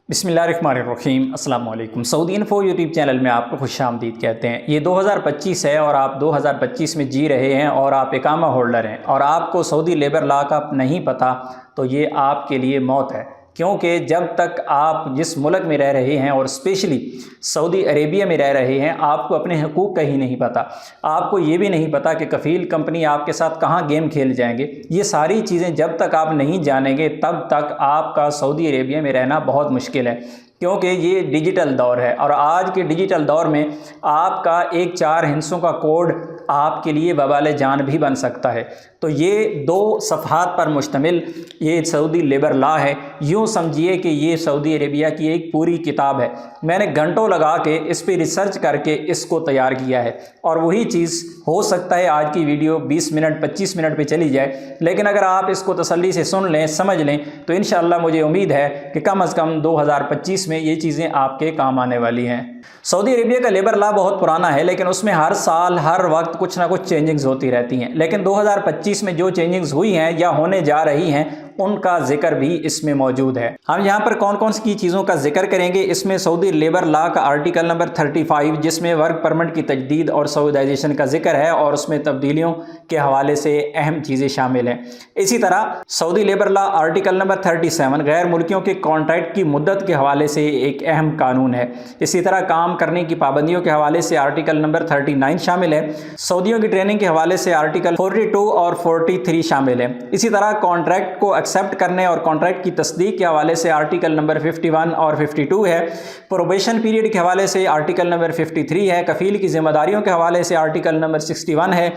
बिस्मिल्लाहिर्रहमानिर्रहीम अस्सलाम वालेकुम। सऊदी इन्फो यूट्यूब चैनल में आपको खुशामदीद कहते हैं। ये 2025 है और आप 2025 में जी रहे हैं और आप इकामा होल्डर हैं और आपको सऊदी लेबर लॉ का नहीं पता, तो ये आपके लिए मौत है। क्योंकि जब तक आप जिस मुल्क में रह रहे हैं और स्पेशली सऊदी अरेबिया में रह रहे हैं, आपको अपने हकूक़ का ही नहीं पता। आपको ये भी नहीं पता कि कफ़ील कंपनी आपके साथ कहाँ गेम खेल जाएंगे। ये सारी चीज़ें जब तक आप नहीं जानेंगे तब तक आपका सऊदी अरेबिया में रहना बहुत मुश्किल है, क्योंकि ये डिजिटल दौर है और आज के डिजिटल दौर में आपका एक 4 हिस्सों का कोड आपके लिए वबाल जान भी बन सकता है। तो ये 2 सफ़हात पर मुश्तमिल ये सऊदी लेबर लॉ है। यूँ समझिए कि ये सऊदी अरेबिया की एक पूरी किताब है। मैंने घंटों लगा के इस पर रिसर्च करके इसको तैयार किया है और वही चीज़ हो सकता है आज की वीडियो 20 मिनट 25 मिनट पे चली जाए, लेकिन अगर आप इसको तसल्ली से सुन लें, समझ लें, तो इंशाअल्लाह मुझे उम्मीद है कि कम से कम 2025 में ये चीज़ें आपके काम आने वाली हैं। सऊदी अरेबिया का लेबर लॉ बहुत पुराना है, लेकिन उसमें हर साल हर वक्त कुछ ना कुछ चेंजिंग्स होती रहती हैं। लेकिन 2025 में जो चेंजिंग्स हुई हैं या होने जा रही हैं उनका जिक्र भी इसमें मौजूद है। हम यहाँ पर कौन कौन सी चीज़ों का जिक्र करेंगे। इसमें सऊदी लेबर लॉ का आर्टिकल नंबर 35 जिसमें वर्क परमिट की तजदीद और सऊदाइजेशन का जिक्र है और उसमें तब्दीलियों के हवाले से अहम चीज़ें शामिल हैं। इसी तरह Saudi labour law article number 37 गैर मुल्कियों के कॉन्ट्रैक्ट की मुद्दत के हवाले से एक अहम कानून है। इसी तरह काम करने की पाबंदियों के हवाले से आर्टिकल नंबर 39 शामिल है। सऊदियों की ट्रेनिंग के हवाले से आर्टिकल 42 और 43 शामिल है। इसी तरह कॉन्ट्रैक्ट को एक्सेप्ट करने और कॉन्ट्रैक्ट की तस्दीक के हवाले से आर्टिकल नंबर 51 और 52 है। प्रोबेशन पीरियड के हवाले से आर्टिकल नंबर 53 है। कफील की जिम्मेदारियों के हवाले से आर्टिकल नंबर 61 है।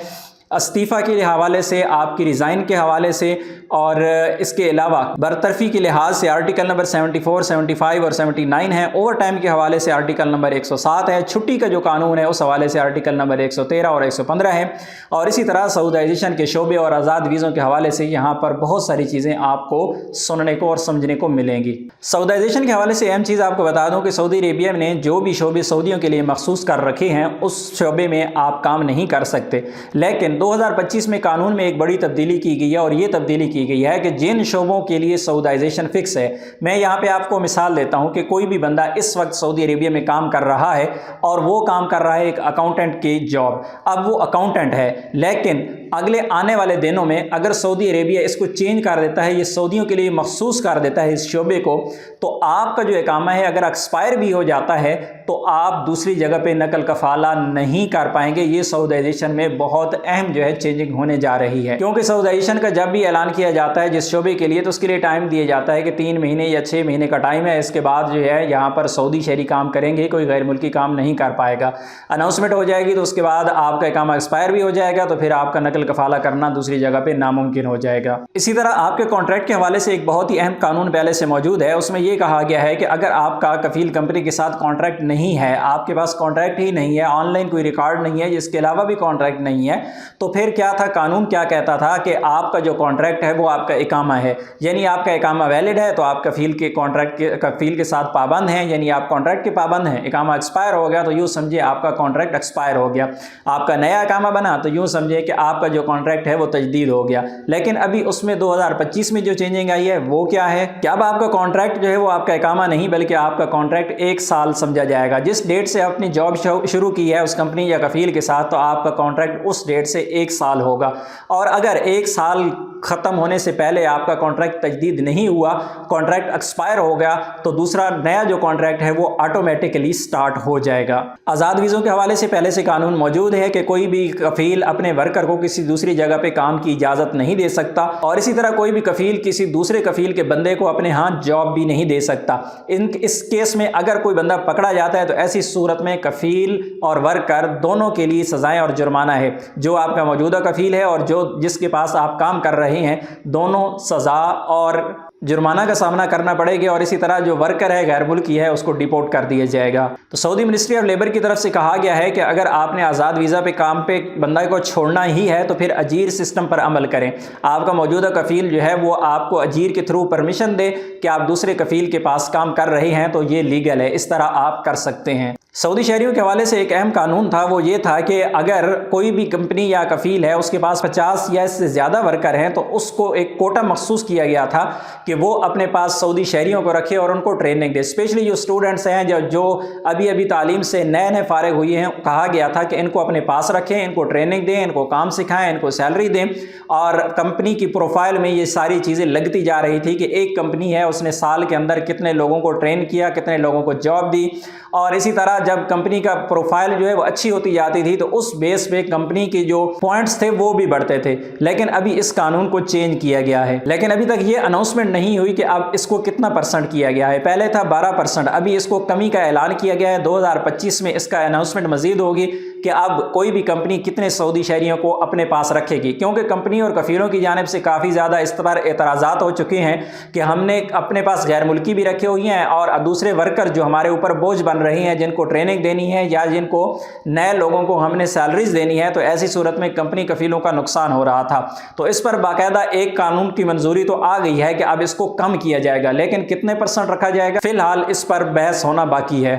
इस्तीफ़ा के हवाले से, आपकी रिज़ाइन के हवाले से और इसके अलावा बरतरफ़ी के लिहाज से आर्टिकल नंबर 74, 75 और 79 है। ओवर टाइम के हवाले से आर्टिकल नंबर 107 है। छुट्टी का जो कानून है उस हवाले से आर्टिकल नंबर 113 और 115 है। और इसी तरह सऊदाइजेशन के शोबे और आज़ाद वीज़ों के हवाले से यहाँ पर बहुत सारी चीज़ें आपको सुनने को और समझने को मिलेंगी। सऊदाइजेशन के हवाले से अहम चीज़ आपको बता दूँ कि सऊदी अरेबिया ने जो भी शोबे सऊदियों के लिए मखसूस कर रखे हैं उस शोबे में आप काम नहीं कर सकते। लेकिन 2025 में कानून में एक बड़ी तब्दीली की गई है और ये तब्दीली की गई है कि जिन शोबों के लिए सऊदाइजेशन फिक्स है, मैं यहाँ पे आपको मिसाल देता हूँ कि कोई भी बंदा इस वक्त सऊदी अरेबिया में काम कर रहा है और वो काम कर रहा है एक अकाउंटेंट की जॉब। अब वो अकाउंटेंट है, लेकिन अगले आने वाले दिनों में अगर सऊदी अरेबिया इसको चेंज कर देता है, ये सऊदियों के लिए मखसूस कर देता है इस शोबे को, तो आपका जो इकामा है अगर एक्सपायर भी हो जाता है तो आप दूसरी जगह पे नकल कफाला नहीं कर पाएंगे। ये सऊदाइजेशन में बहुत अहम जो है चेंजिंग होने जा रही है, क्योंकि सऊदाइजेशन का जब भी ऐलान किया जाता है जिस शोबे के लिए, तो उसके लिए टाइम दिया जाता है कि 3 महीने या 6 महीने का टाइम है। इसके बाद जो है यहाँ पर सऊदी शहरी काम करेंगे, कोई गैर मुल्की काम नहीं कर पाएगा। अनाउंसमेंट हो जाएगी तो उसके बाद आपका इकामा एक्सपायर भी हो जाएगा, तो फिर आपका नकल कफाला करना दूसरी जगह पे नामुमकिन हो जाएगा। इसी तरह आपके कॉन्ट्रैक्ट के हवाले से एक बहुत ही अहम कानून पहले से मौजूद है। उसमें यह कहा गया है कि अगर आपका कफील कंपनी के साथ कॉन्ट्रैक्ट नहीं है, आपके पास कॉन्ट्रैक्ट ही नहीं है, ऑनलाइन कोई रिकॉर्ड नहीं है, इसके अलावा भी कॉन्ट्रैक्ट नहीं है, तो फिर क्या था, कानून क्या कहता था कि आपका जो कॉन्ट्रैक्ट है वो आपका इकामा है, यानी आपका इकामा वैलिड है तो आप कफील के कॉन्ट्रैक्ट के कफील के साथ पाबंद हैं, यानी आप कॉन्ट्रैक्ट के पाबंद हैं। इकामा एक्सपायर हो गया तो यूँ समझिए आपका कॉन्ट्रैक्ट एक्सपायर हो गया। आपका नया इकामा बना तो यूँ समझिए कि आपका जो कॉन्ट्रैक्ट है वो तजदीद हो गया। लेकिन अभी उसमें 2025 में जो चेंजिंग आई है वो क्या है कि अब आपका कॉन्ट्रैक्ट जो है वो आपका इकामा नहीं बल्कि आपका कॉन्ट्रैक्ट 1 साल समझा जाएगा। जिस डेट से अपनी जॉब शुरू की है उस कंपनी या कफील के साथ, तो आपका कॉन्ट्रैक्ट उस डेट से 1 साल होगा। और अगर 1 साल ख़त्म होने से पहले आपका कॉन्ट्रैक्ट तजदीद नहीं हुआ, कॉन्ट्रैक्ट एक्सपायर हो गया, तो दूसरा नया जो कॉन्ट्रैक्ट है वो ऑटोमेटिकली स्टार्ट हो जाएगा। आज़ाद वीज़ों के हवाले से पहले से कानून मौजूद है कि कोई भी कफील अपने वर्कर को किसी दूसरी जगह पे काम की इजाज़त नहीं दे सकता और इसी तरह कोई भी कफील किसी दूसरे कफील के बंदे को अपने हाथ जॉब भी नहीं दे सकता। इस केस में अगर कोई बंदा पकड़ा जाता है तो ऐसी सूरत में कफील और वर्कर दोनों के लिए सजाएं और जुर्माना है। जो आपका मौजूदा कफील है और जो जिसके पास आप काम कर रहे हैं, दोनों सज़ा और जुर्माना का सामना करना पड़ेगा। और इसी तरह जो वर्कर है गैर मुल्की है उसको डिपोर्ट कर दिया जाएगा। तो सऊदी मिनिस्ट्री ऑफ लेबर की तरफ से कहा गया है कि अगर आपने आज़ाद वीज़ा पे काम पे बंदा को छोड़ना ही है तो फिर अजीर सिस्टम पर अमल करें। आपका मौजूदा कफील जो है वो आपको अजीर के थ्रू परमिशन दे कि आप दूसरे कफील के पास काम कर रहे हैं, तो ये लीगल है, इस तरह आप कर सकते हैं। सऊदी शहरियों के हवाले से एक अहम कानून था, वो ये था कि अगर कोई भी कंपनी या कफील है उसके पास 50 या इससे ज़्यादा वर्कर हैं तो उसको एक कोटा मखसूस किया गया था कि वो अपने पास सऊदी शहरियों को रखे और उनको ट्रेनिंग दे। स्पेशली जो स्टूडेंट्स हैं जो अभी अभी तालीम से नए नए फारिग हुए हैं, कहा गया था कि इनको अपने पास रखें, इनको ट्रेनिंग दें, इनको काम सिखाएं, इनको सैलरी दें। और कंपनी की प्रोफाइल में ये सारी चीज़ें लगती जा रही थी कि एक कंपनी है उसने साल के अंदर कितने लोगों को ट्रेन किया, कितने लोगों को जॉब दी। और इसी तरह जब कंपनी का प्रोफाइल जो है वो अच्छी होती जाती थी तो उस बेस पे कंपनी के जो पॉइंट्स थे वो भी बढ़ते थे। लेकिन अभी इस कानून को चेंज किया गया है, लेकिन अभी तक ये अनाउंसमेंट नहीं हुई कि अब इसको कितना % किया गया है। पहले था 12%, अभी इसको कमी का ऐलान किया गया है। 2025 में इसका अनाउंसमेंट मजीद होगी कि अब कोई भी कंपनी कितने सऊदी शहरियों को अपने पास रखेगी, क्योंकि कंपनी और कफीलों की जानिब से काफ़ी ज़्यादा इस पर एतराज़ात हो चुके हैं कि हमने अपने पास गैर मुल्की भी रखे हुए हैं और दूसरे वर्कर जो हमारे ऊपर बोझ बन रही हैं, जिनको ट्रेनिंग देनी है या जिनको नए लोगों को हमने सैलरीज देनी है, तो ऐसी सूरत में कंपनी कफीलों का नुकसान हो रहा था। तो इस पर बाकायदा एक कानून की मंजूरी तो आ गई है कि अब इसको कम किया जाएगा, लेकिन कितने % रखा जाएगा फिलहाल इस पर बहस होना बाकी है।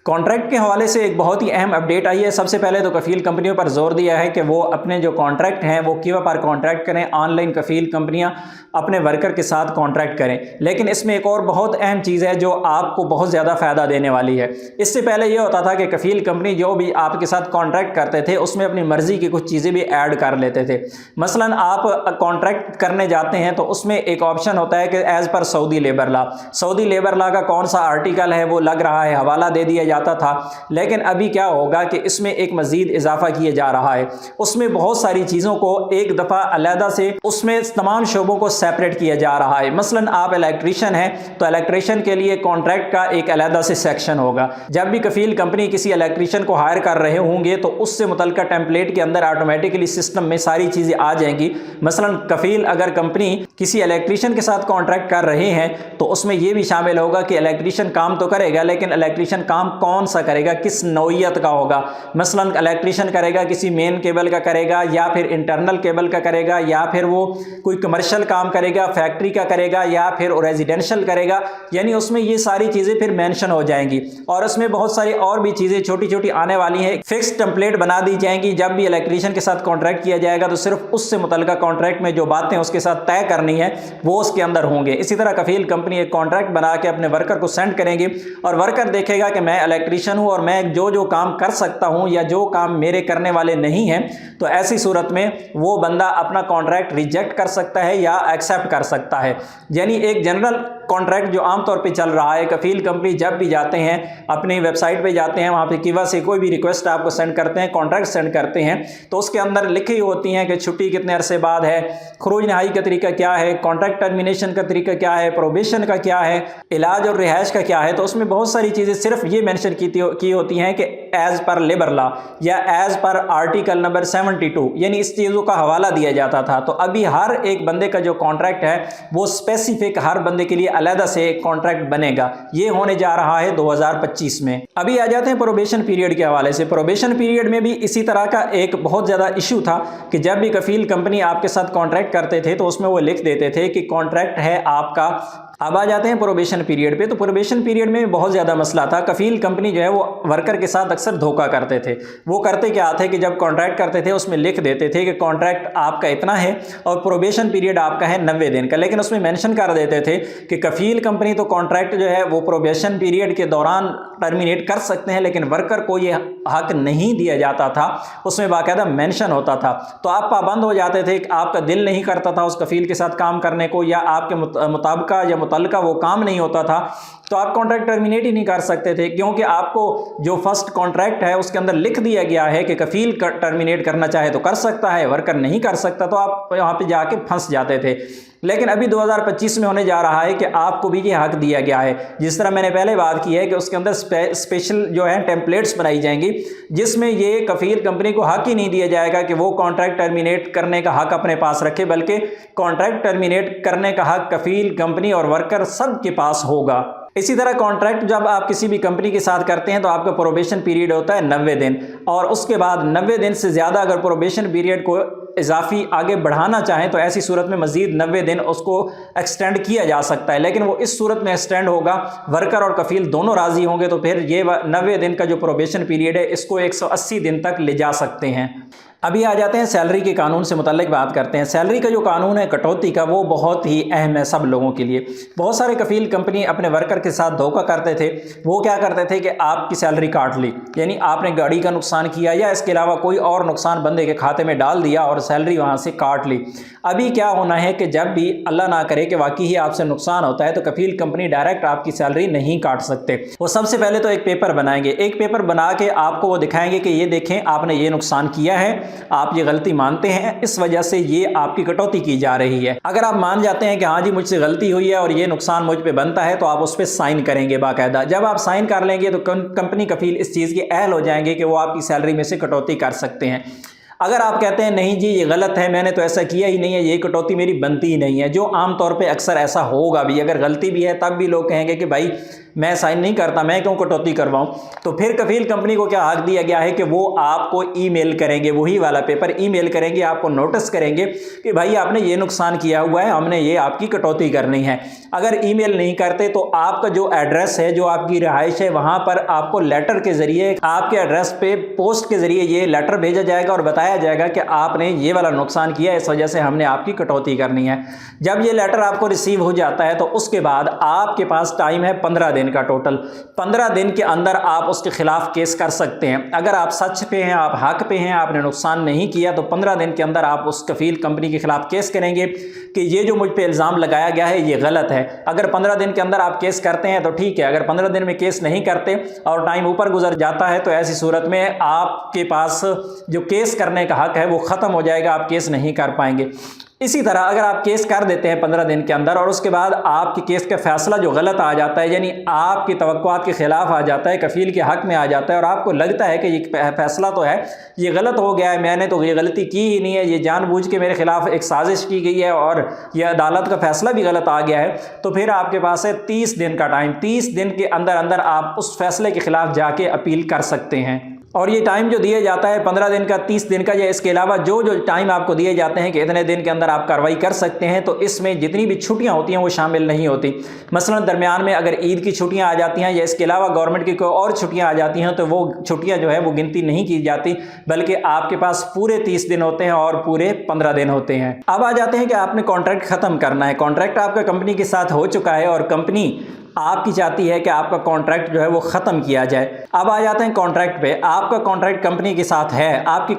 कॉन्ट्रैक्ट के हवाले से एक बहुत ही अहम अपडेट आई है। सबसे पहले तो कफील कंपनियों पर जोर दिया है कि वो अपने जो कॉन्ट्रैक्ट हैं वो किवा पर कॉन्ट्रैक्ट करें, ऑनलाइन कफील कंपनियां अपने वर्कर के साथ कॉन्ट्रैक्ट करें। लेकिन इसमें एक और बहुत अहम चीज़ है जो आपको बहुत ज़्यादा फ़ायदा देने वाली है। इससे पहले ये होता था कि कफील कंपनी जो भी आपके साथ कॉन्ट्रैक्ट करते थे उसमें अपनी मर्ज़ी की कुछ चीज़ें भी ऐड कर लेते थे। मसलन आप कॉन्ट्रैक्ट करने जाते हैं तो उसमें एक ऑप्शन होता है कि as per Saudi labour law, Saudi labour law का कौन सा आर्टिकल है वो लग रहा है, हवाला दे दिया जाता था। लेकिन अभी क्या होगा कि इसमें एक मजीद इजाफा किया जा रहा है। उसमें बहुत सारी चीज़ों को एक दफ़ा अलहदा से उसमें तमाम शोबों को सेपरेट किया जा रहा है। मसलन आप इलेक्ट्रीशियन हैं तो इलेक्ट्रीशियन के लिए कॉन्ट्रैक्ट का एक अलहदा से सेक्शन होगा। जब भी कफील कंपनी किसी इलेक्ट्रीशियन को हायर कर रहे होंगे तो उससे मुतल्लिका टेम्पलेट के अंदर ऑटोमेटिकली सिस्टम में सारी चीज़ें आ जाएंगी। मसलन कफील अगर कंपनी किसी इलेक्ट्रीशियन के साथ कॉन्ट्रैक्ट कर रहे हैं तो उसमें यह भी शामिल होगा कि इलेक्ट्रीशियन काम तो करेगा, लेकिन इलेक्ट्रीशियन काम कौन सा करेगा, किस नौइयत का होगा। मसलन इलेक्ट्रीशियन करेगा किसी मेन केबल का करेगा या फिर इंटरनल केबल का करेगा या फिर वो कोई कमर्शियल काम करेगा, फैक्ट्री का करेगा या फिर रेजिडेंशियल करेगा। यानी उसमें ये सारी चीज़ें फिर मेंशन हो जाएंगी और उसमें बहुत सारी और भी चीज़ें छोटी छोटी आने वाली हैं। फिक्स टेम्पलेट बना दी जाएंगी। जब भी इलेक्ट्रीशियन के साथ कॉन्ट्रैक्ट किया जाएगा तो सिर्फ उससे मुतल्लिका कॉन्ट्रैक्ट में जो बातें उसके साथ तय करनी है वो उसके अंदर होंगे। इसी तरह कफील कंपनी एक कॉन्ट्रैक्ट बना के अपने वर्कर को सेंड करेंगे और वर्कर देखेगा कि मैं इलेक्ट्रीशियन हूँ और मैं जो काम कर सकता हूं या जो काम मेरे करने वाले नहीं हैं, तो ऐसी सूरत में वो बंदा अपना कॉन्ट्रैक्ट रिजेक्ट कर सकता है या एक्सेप्ट कर सकता है। यानी एक जनरल कॉन्ट्रैक्ट जो आमतौर पे चल रहा है, कफील कंपनी जब भी जाते हैं अपनी वेबसाइट पे जाते हैं, वहाँ पे किवा से कोई भी रिक्वेस्ट आपको सेंड करते हैं, कॉन्ट्रैक्ट सेंड करते हैं, तो उसके अंदर लिखी होती हैं कि छुट्टी कितने अरसे बाद है, खरूज नहाई का तरीका क्या है, कॉन्ट्रैक्ट टर्मिनेशन का तरीका क्या है, प्रोबेशन का क्या है, इलाज और रिहाइश का क्या है। तो उसमें बहुत सारी चीज़ें सिर्फ ये मैंशन की होती हैं कि एज पर लेबर लॉ या एज पर आर्टिकल नंबर 72, यानी इस चीज़ों का हवाला दिया जाता था। तो अभी हर एक बंदे का जो कॉन्ट्रैक्ट है वो स्पेसिफिक हर बंदे के लिए अलग से एक कॉन्ट्रैक्ट बनेगा। ये होने जा रहा है 2025 में। अभी आ जाते हैं प्रोबेशन पीरियड के हवाले से। प्रोबेशन पीरियड में भी इसी तरह का एक बहुत ज़्यादा इशू था कि जब भी कफील कंपनी आपके साथ कॉन्ट्रैक्ट करते थे तो उसमें वो लिख देते थे कि कॉन्ट्रैक्ट है आपका। अब आ जाते हैं प्रोबेशन पीरियड पे। तो प्रोबेशन पीरियड में बहुत ज़्यादा मसला था। कफील कंपनी जो है वो वर्कर के साथ अक्सर धोखा करते थे। वो करते क्या थे कि जब कॉन्ट्रैक्ट करते थे उसमें लिख देते थे कि कॉन्ट्रैक्ट आपका इतना है और प्रोबेशन पीरियड आपका है 90 दिन का, लेकिन उसमें मेंशन कर देते थे कि कफील कंपनी तो कॉन्ट्रैक्ट जो है वो प्रोबेशन पीरियड के दौरान टर्मिनेट कर सकते हैं, लेकिन वर्कर को ये हक नहीं दिया जाता था। उसमें बाकायदा मेंशन होता था। तो आप पाबंद हो जाते थे कि आपका दिल नहीं करता था उस कफील के साथ काम करने को या आपके मुताबिका या मुतल्लिका वो काम नहीं होता था, तो आप कॉन्ट्रैक्ट टर्मिनेट ही नहीं कर सकते थे, क्योंकि आपको जो फर्स्ट कॉन्ट्रैक्ट है उसके अंदर लिख दिया गया है कि कफील टर्मिनेट करना चाहे तो कर सकता है, वर्कर नहीं कर सकता, तो आप यहाँ पे जाके फंस जाते थे। लेकिन अभी 2025 में होने जा रहा है कि आपको भी ये हक दिया गया है। जिस तरह मैंने पहले बात की है कि उसके अंदर स्पेशल जो है टेम्पलेट्स बनाई जाएंगी जिसमें ये कफील कंपनी को हक ही नहीं दिया जाएगा कि वो कॉन्ट्रैक्ट टर्मिनेट करने का हक अपने पास रखे, बल्कि कॉन्ट्रैक्ट टर्मिनेट करने का हक कफील कंपनी और वर्कर सब के पास होगा। इसी तरह कॉन्ट्रैक्ट जब आप किसी भी कंपनी के साथ करते हैं तो आपका प्रोबेशन पीरियड होता है 90 दिन, और उसके बाद 90 दिन से ज़्यादा अगर प्रोबेशन पीरियड को इजाफी आगे बढ़ाना चाहें तो ऐसी सूरत में मजीद 90 दिन उसको एक्सटेंड किया जा सकता है। लेकिन वो इस सूरत में एक्सटेंड होगा, वर्कर और कफील दोनों राजी होंगे तो फिर ये 90 दिन का जो प्रोबेशन पीरियड है इसको 180 दिन तक ले जा सकते हैं। अभी आ जाते हैं सैलरी के कानून से मुतल्लिक बात करते हैं। सैलरी का जो कानून है कटौती का, वो बहुत ही अहम है सब लोगों के लिए। बहुत सारे कफील कंपनी अपने वर्कर के साथ धोखा करते थे। वो क्या करते थे कि आपकी सैलरी काट ली, यानी आपने गाड़ी का नुकसान किया या इसके अलावा कोई और नुकसान बंदे के खाते में डाल दिया और सैलरी वहाँ से काट ली। अभी क्या होना है कि जब भी अल्लाह ना करे कि वाकई ही आपसे नुकसान होता है तो कफील कंपनी डायरेक्ट आपकी सैलरी नहीं काट सकते। वो सबसे पहले तो एक पेपर बनाएंगे, एक पेपर बना के आपको वो दिखाएंगे कि ये देखें आपने ये नुकसान किया है, आप ये गलती मानते हैं, इस वजह से ये आपकी कटौती की जा रही है। अगर आप मान जाते हैं कि हाँ जी मुझसे गलती हुई है और ये नुकसान मुझ पे बनता है तो आप उस पर साइन करेंगे बाकायदा। जब आप साइन कर लेंगे तो कंपनी कफील इस चीज़ के अहल हो जाएंगे कि वो आपकी सैलरी में से कटौती कर सकते हैं। अगर आप कहते हैं नहीं जी ये गलत है, मैंने तो ऐसा किया ही नहीं है, ये कटौती मेरी बनती ही नहीं है, जो आम तौर पे अक्सर ऐसा होगा भी, अगर गलती भी है तब भी लोग कहेंगे कि भाई मैं साइन नहीं करता, मैं क्यों कटौती करवाऊं, तो फिर कफील कंपनी को क्या हक दिया गया है कि वो आपको ईमेल करेंगे, वही वाला पेपर ईमेल करेंगे, आपको नोटिस करेंगे कि भाई आपने ये नुकसान किया हुआ है, हमने ये आपकी कटौती करनी है। अगर ईमेल नहीं करते तो आपका जो एड्रेस है, जो आपकी रिहाइश है, वहां पर आपको लेटर के जरिए आपके एड्रेस पे पोस्ट के जरिए ये लेटर भेजा जाएगा और बताया जाएगा कि आपने ये वाला नुकसान किया, इस वजह से हमने आपकी कटौती करनी है। जब ये लेटर आपको रिसीव हो जाता है तो उसके बाद आपके पास टाइम है 15 दिन का। टोटल 15 दिन के अंदर आप उसके खिलाफ केस कर सकते हैं। अगर आप सच पे हैं, आप हक पे हैं, आपने नुकसान नहीं किया, तो 15 दिन के अंदर आप उस कफील कंपनी के खिलाफ केस करेंगे कि ये जो मुझ पे इल्ज़ाम लगाया गया है ये गलत है। अगर 15 दिन के अंदर आप केस करते हैं तो ठीक है, अगर 15 दिन में केस नहीं करते और टाइम ऊपर गुजर जाता है तो ऐसी सूरत में आपके पास जो केस करने का हक है वो ख़त्म हो जाएगा, आप केस नहीं कर पाएंगे। इसी तरह अगर आप केस कर देते हैं 15 दिन के अंदर और उसके बाद आपके केस का फैसला जो गलत आ जाता है, यानी आपकी तवक्कुआत के खिलाफ आ जाता है, कफील के हक में आ जाता है और आपको लगता है कि ये फैसला तो है ये गलत हो गया है, मैंने तो ये गलती की ही नहीं है, ये जानबूझ के मेरे खिलाफ एक साजिश की गई है और यह अदालत का फैसला भी गलत आ गया है, तो फिर आपके पास है 30 दिन का टाइम। 30 दिन के अंदर अंदर आप उस फैसले के खिलाफ जाके अपील कर सकते हैं। और ये टाइम जो दिया जाता है 15 दिन का, 30 दिन का, या इसके अलावा जो जो टाइम आपको दिए जाते हैं कि इतने दिन के अंदर आप कार्रवाई कर सकते हैं, तो इसमें जितनी भी छुट्टियां होती हैं वो शामिल नहीं होती। मसलन दरमियान में अगर ईद की छुट्टियां आ जाती हैं या इसके अलावा गवर्नमेंट की कोई और छुट्टियां आ जाती हैं तो वो छुट्टियां जो है वो गिनती नहीं की जाती, बल्कि आपके पास पूरे 30 दिन होते हैं और पूरे 15 दिन होते हैं। अब आ जाते हैं कि आपने कॉन्ट्रैक्ट ख़त्म करना है। कॉन्ट्रैक्ट आपका कंपनी के साथ हो चुका है और कंपनी आपकी चाहती है कि आपका कॉन्ट्रैक्ट जो है वो ख़त्म किया जाए। अब आ जाते हैं कॉन्ट्रैक्ट पे। आपका कॉन्ट्रैक्ट कंपनी के साथ है, आपकी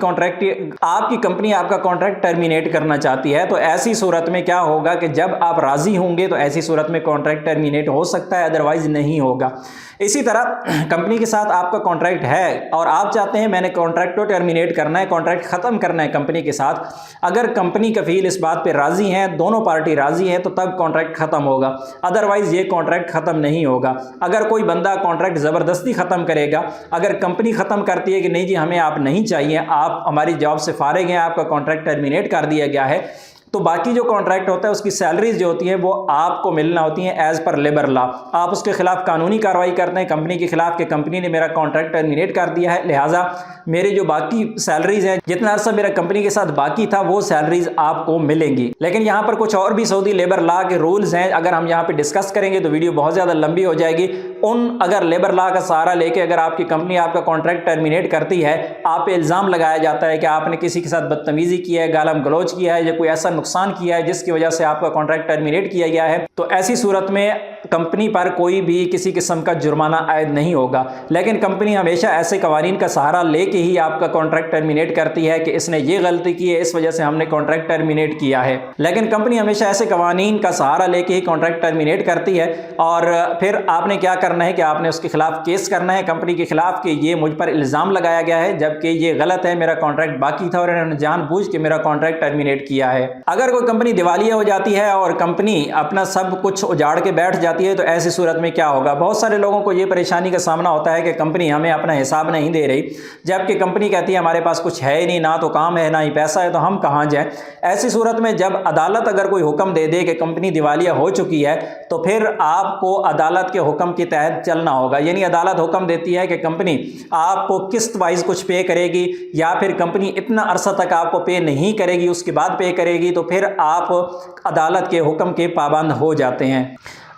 कंपनी आपका कॉन्ट्रैक्ट टर्मिनेट करना चाहती है, तो ऐसी सूरत में क्या होगा कि जब आप राज़ी होंगे तो ऐसी सूरत में कॉन्ट्रैक्ट टर्मिनेट हो सकता है, अदरवाइज़ नहीं होगा। इसी तरह कंपनी के साथ आपका कॉन्ट्रैक्ट है और आप चाहते हैं मैंने कॉन्ट्रैक्ट को टर्मिनेट करना है, कॉन्ट्रैक्ट ख़त्म करना है कंपनी के साथ। अगर कंपनी कफील इस बात पे राज़ी हैं, दोनों पार्टी राज़ी हैं, तो तब कॉन्ट्रैक्ट ख़त्म होगा, अदरवाइज़ ये कॉन्ट्रैक्ट ख़त्म नहीं होगा। अगर कोई बंदा कॉन्ट्रैक्ट ज़बरदस्ती ख़त्म करेगा, अगर कंपनी ख़त्म करती है कि नहीं जी हमें आप नहीं चाहिए, आप हमारी जॉब से फारिग हैं, आपका कॉन्ट्रैक्ट टर्मिनेट कर दिया गया है, तो बाकी जो कॉन्ट्रैक्ट होता है उसकी सैलरीज जो होती हैं वो आपको मिलना होती हैं एज़ पर लेबर लॉ। आप उसके खिलाफ कानूनी कार्रवाई करते हैं कंपनी के खिलाफ कि कंपनी ने मेरा कॉन्ट्रैक्ट टर्मिनेट कर दिया है, लिहाजा मेरे जो बाकी सैलरीज हैं, जितना अर्सा मेरा कंपनी के साथ बाकी था, वो सैलरीज आपको मिलेंगी। लेकिन यहाँ पर कुछ और भी सऊदी लेबर लॉ के रूल्स हैं, अगर हम यहाँ पे डिस्कस करेंगे तो वीडियो बहुत ज़्यादा लंबी हो जाएगी। अगर लेबर लॉ का सहारा लेके अगर आपकी कंपनी आपका कॉन्ट्रैक्ट टर्मिनेट करती है, आप पे इल्ज़ाम लगाया जाता है कि आपने किसी के साथ बदतमीजी की है, गालम गलोच किया है या कोई ऐसा नुकसान किया है जिसकी वजह से आपका कॉन्ट्रैक्ट टर्मिनेट किया गया है, तो ऐसी सूरत में कंपनी पर कोई भी किसी किस्म का जुर्माना आयद नहीं होगा। लेकिन कंपनी हमेशा ऐसे कवानीन का सहारा लेके ही आपका कॉन्ट्रैक्ट टर्मिनेट करती है कि इसने ये गलती की है, इस वजह से हमने कॉन्ट्रैक्ट टर्मिनेट किया है। लेकिन कंपनी हमेशा ऐसे कवानीन का सहारा लेके ही कॉन्ट्रैक्ट टर्मिनेट करती है और फिर आपने क्या करना है कि आपने उसके खिलाफ केस करना है कंपनी के खिलाफ कि ये मुझ पर इल्ज़ाम लगाया गया है जबकि ये गलत है, मेरा कॉन्ट्रैक्ट बाकी था और इन्होंने जानबूझ के मेरा कॉन्ट्रैक्ट टर्मिनेट किया है। अगर कोई कंपनी दिवालिया हो जाती है और कंपनी अपना सब कुछ उजाड़ के बैठ जाती जाती है तो ऐसी सूरत में क्या होगा। बहुत सारे लोगों को ये परेशानी का सामना होता है कि कंपनी हमें अपना हिसाब नहीं दे रही, जबकि कंपनी कहती है हमारे पास कुछ है ही नहीं, ना तो काम है ना ही पैसा है, तो हम कहाँ जाएं। ऐसी सूरत में जब अदालत अगर कोई हुक्म दे दे कि कंपनी दिवालिया हो चुकी है तो फिर आपको अदालत के हुक्म के तहत चलना होगा। यानी अदालत हुक्म देती है कि कंपनी आपको किस्त वाइज कुछ पे करेगी, या फिर कंपनी इतना अरसा तक आपको पे नहीं करेगी, उसके बाद पे करेगी, तो फिर आप अदालत के हुक्म के पाबंद हो जाते हैं।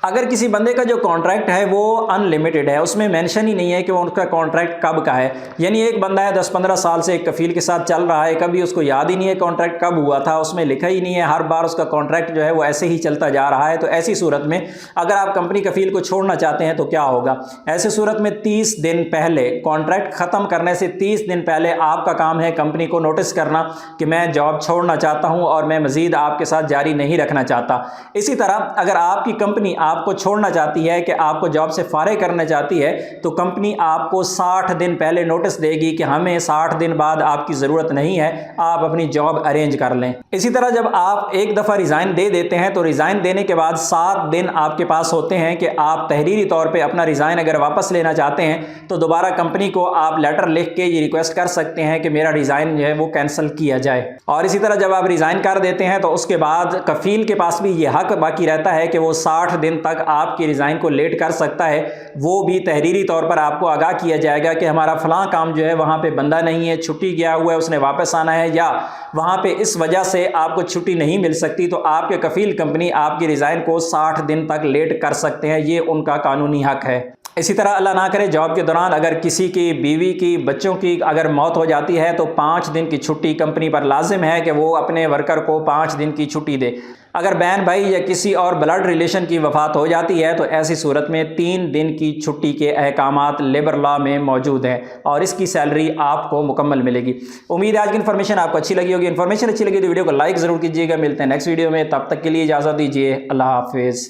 अगर किसी बंदे का जो कॉन्ट्रैक्ट है वो अनलिमिटेड है, उसमें मेंशन ही नहीं है कि वो उनका कॉन्ट्रैक्ट कब का है। यानी एक बंदा है 10-15 साल से एक कफील के साथ चल रहा है, कभी उसको याद ही नहीं है कॉन्ट्रैक्ट कब हुआ था, उसमें लिखा ही नहीं है, हर बार उसका कॉन्ट्रैक्ट जो है वो ऐसे ही चलता जा रहा है। तो ऐसी सूरत में अगर आप कंपनी कफील को छोड़ना चाहते हैं तो क्या होगा। ऐसी सूरत में 30 दिन पहले, कॉन्ट्रैक्ट ख़त्म करने से 30 दिन पहले आपका काम है कंपनी को नोटिस करना कि मैं जॉब छोड़ना चाहता हूँ और मैं मज़ीद आपके साथ जारी नहीं रखना चाहता। इसी तरह अगर आपकी कंपनी आपको छोड़ना चाहती है कि आपको जॉब से फारिग करना चाहती है तो कंपनी आपको 60 दिन पहले नोटिस देगी कि हमें 60 दिन बाद आपकी ज़रूरत नहीं है, आप अपनी जॉब अरेंज कर लें। इसी तरह जब आप एक दफ़ा रिज़ाइन दे देते हैं तो रिज़ाइन देने के बाद 7 दिन आपके पास होते हैं कि आप तहरीरी तौर पर अपना रिज़ाइन अगर वापस लेना चाहते हैं तो दोबारा कंपनी को आप लेटर लिख के ये रिक्वेस्ट कर सकते हैं कि मेरा रिज़ाइन जो है वो कैंसिल किया जाए। और इसी तरह जब आप रिज़ाइन कर देते हैं तो उसके बाद कफील के पास भी ये हक बाकी रहता है कि वो 60 दिन तक आपकी रिज़ाइन को लेट कर सकता है। वो भी तहरीरी तौर पर आपको आगाह किया जाएगा कि हमारा फलां काम जो है वहाँ पे बंदा नहीं है, छुट्टी गया हुआ है, उसने वापस आना है, या वहाँ पे इस वजह से आपको छुट्टी नहीं मिल सकती, तो आपके कफील कंपनी आपकी रिज़ाइन को 60 दिन तक लेट कर सकते हैं। ये उनका कानूनी हक है। इसी तरह अल्लाह ना करे जॉब के दौरान अगर किसी की बीवी की, बच्चों की अगर मौत हो जाती है तो 5 दिन की छुट्टी कंपनी पर लाजिम है कि वो अपने वर्कर को 5 दिन की छुट्टी दे। अगर बहन भाई या किसी और ब्लड रिलेशन की वफ़ात हो जाती है तो ऐसी सूरत में 3 दिन की छुट्टी के अहकामात लेबर लॉ में मौजूद हैं और इसकी सैलरी आपको मुकम्मल मिलेगी। उम्मीद है आज की इन्फॉर्मेशन आपको अच्छी लगी होगी। इन्फॉर्मेशन अच्छी लगी तो वीडियो को लाइक ज़रूर कीजिएगा। मिलते हैं नेक्स्ट वीडियो में, तब तक के लिए इजाज़त दीजिए। अल्लाह हाफिज़।